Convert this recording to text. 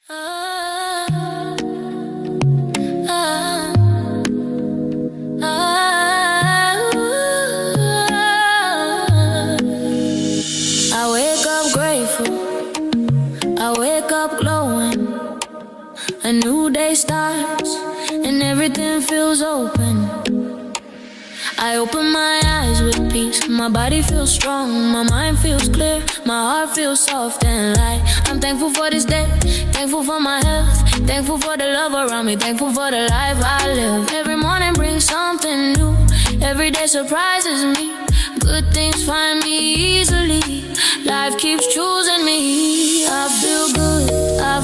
I wake up grateful, I wake up glowing. A new day starts and everything feels open. I open my eyes with peace, my body feels strong, my mind feels clear, my heart feels soft and light. I'm thankful for this day, thankful for my health, thankful for the love around me, thankful for the life I live. Every morning brings something new, every day surprises me. Good things find me easily, life keeps choosing me. I feel good, I